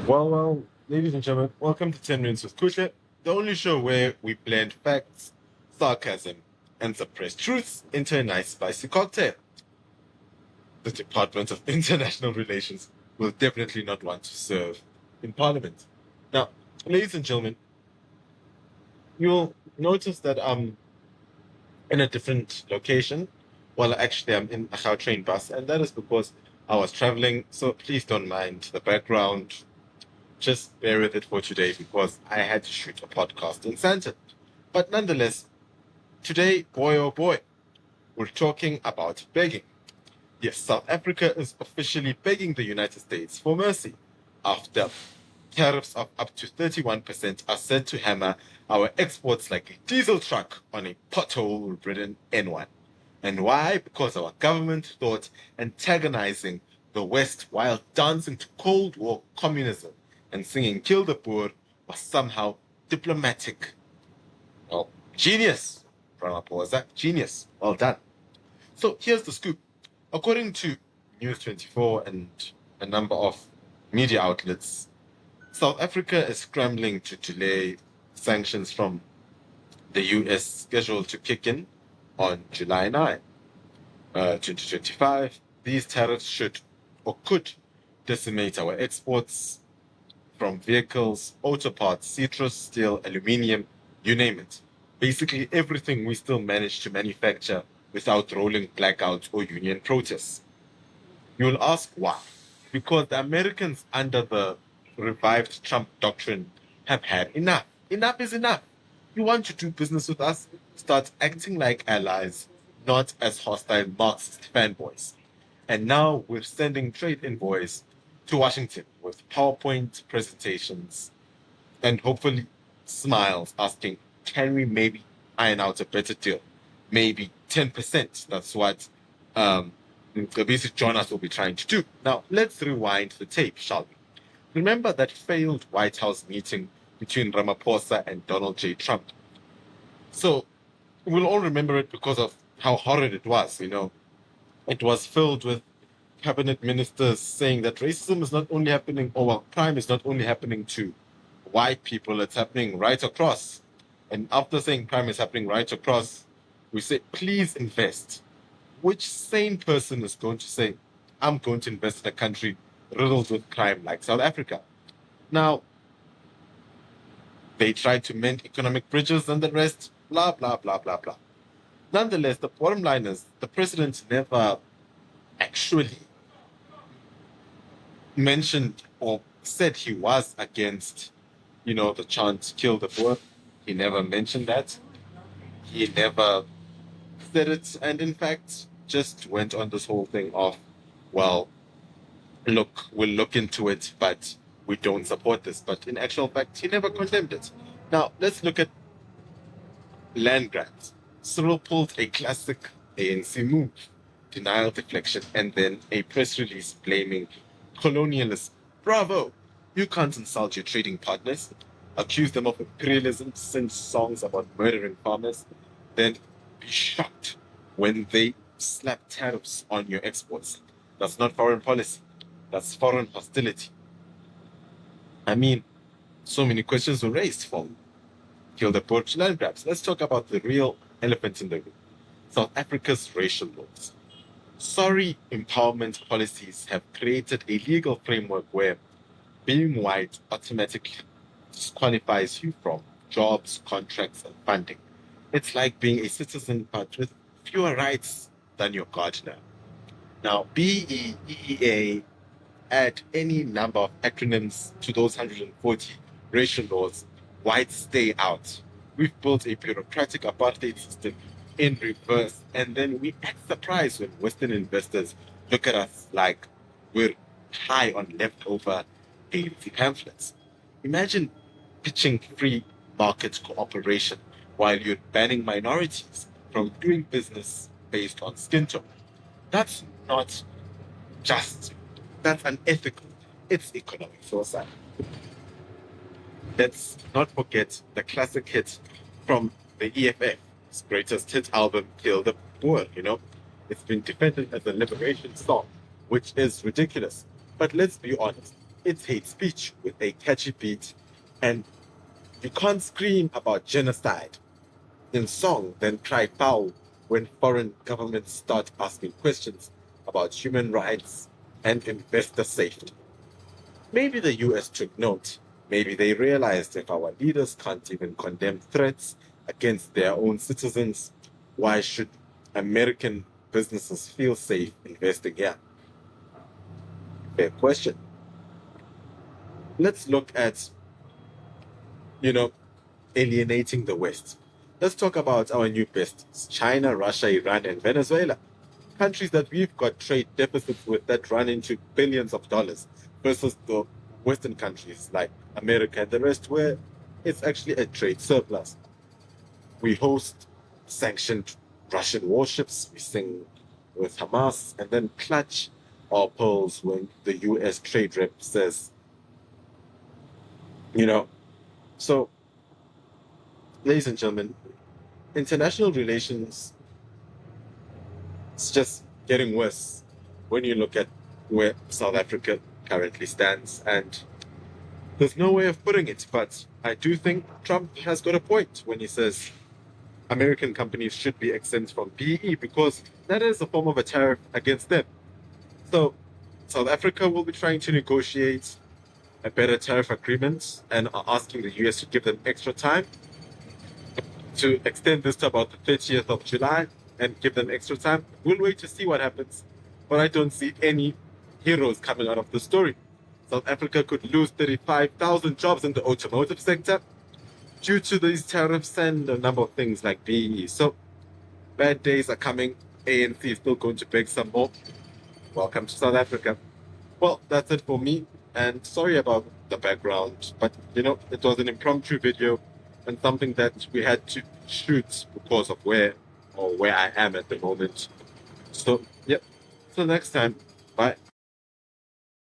Ladies and gentlemen, welcome to 10 Minutes with Kusha, the only show where we blend facts, sarcasm, and suppressed truths into a nice spicy cocktail. The Department of International Relations will definitely not want to serve in Parliament. Now, ladies and gentlemen, you'll notice that I'm in a different location. Well, actually, I'm in a Gautrain bus, and that is because I was traveling, so please don't mind the background. Just bear with it for today because I had to shoot a podcast in Sandton. But nonetheless, today, boy oh boy, we're talking about begging. Yes, South Africa is officially begging the United States for mercy after tariffs of up to 31% are set to hammer our exports like a diesel truck on a pothole-ridden N1. And why? Because our government thought antagonizing the West while dancing to Cold War communism and singing Kill the Boer was somehow diplomatic. Well, genius, Ramaphosa, genius. Well done. So here's the scoop. According to News 24 and a number of media outlets, South Africa is scrambling to delay sanctions from the US scheduled to kick in on July 9, 2025. These tariffs should or could decimate our exports from vehicles, auto parts, citrus, steel, aluminium, you name it. Basically everything we still manage to manufacture without rolling blackouts or union protests. You'll ask why? Because the Americans under the revived Trump doctrine have had enough. Enough is enough. You want to do business with us? Start acting like allies, not as hostile Marxist fanboys. And now we're sending trade envoys to Washington with PowerPoint presentations and hopefully smiles asking, can we maybe iron out a better deal? Maybe 10%. That's what the basic Jonas will be trying to do. Now, let's rewind the tape, shall we? Remember that failed White House meeting between Ramaphosa and Donald J. Trump. So we'll all remember it because of how horrid it was, It was filled with cabinet ministers saying that racism is not only happening, crime is not only happening to white people, it's happening right across. And after saying crime is happening right across, we say, please invest. Which sane person is going to say, I'm going to invest in a country riddled with crime like South Africa? Now, they tried to mend economic bridges and the rest, blah, blah, blah, blah, blah. Nonetheless, the bottom line is the president never actually mentioned or said he was against, the chant kill the Boer. He never mentioned that. He never said it. And in fact, just went on this whole thing of, well, look, we'll look into it, but we don't support this. But in actual fact, he never condemned it. Now, let's look at land grabs. Cyril pulled a classic ANC move, denial deflection, and then a press release blaming colonialism. Bravo! You can't insult your trading partners, accuse them of imperialism, sing songs about murdering farmers, then be shocked when they slap tariffs on your exports. That's not foreign policy. That's foreign hostility. I mean, so many questions were raised from Kill the Poor land grabs. Let's talk about the real elephant in the room. South Africa's racial laws. Sorry empowerment policies have created a legal framework where being white automatically disqualifies you from jobs, contracts, and funding. It's like being a citizen but with fewer rights than your gardener. Now, BEEA, add any number of acronyms to those 140 racial laws, whites stay out. We've built a bureaucratic apartheid system in reverse, and then we act surprised when Western investors look at us like we're high on leftover ANC pamphlets. Imagine pitching free market cooperation while you're banning minorities from doing business based on skin tone. That's not just, that's unethical. It's economic suicide. Let's not forget the classic hit from the EFF's greatest hit album, Kill the Boer, It's been defended as a liberation song, which is ridiculous. But let's be honest. It's hate speech with a catchy beat, and you can't scream about genocide in song, then cry foul when foreign governments start asking questions about human rights and investor safety. Maybe the US took note. Maybe they realized if our leaders can't even condemn threats against their own citizens, why should American businesses feel safe investing here? Fair question. Let's look at, you know, alienating the West. Let's talk about our new besties, China, Russia, Iran, and Venezuela. Countries that we've got trade deficits with that run into billions of dollars versus the Western countries like America and the rest, where it's actually a trade surplus. We host sanctioned Russian warships, we sing with Hamas, and then clutch our pearls when the US trade rep says, you know. So, ladies and gentlemen, international relations is just getting worse when you look at where South Africa currently stands. And there's no way of putting it, but I do think Trump has got a point when he says American companies should be exempt from PE because that is a form of a tariff against them. So South Africa will be trying to negotiate a better tariff agreement and are asking the US to give them extra time to extend this to about the 30th of July and give them extra time. We'll wait to see what happens. But I don't see any heroes coming out of the story. South Africa could lose 35,000 jobs in the automotive sector due to these tariffs and a number of things like BE. So bad days are coming. ANC is still going to beg some more. Welcome to South Africa. Well, that's it for me. And sorry about the background, but it was an impromptu video and something that we had to shoot because of where I am at the moment. So, yep. Till next time. Bye.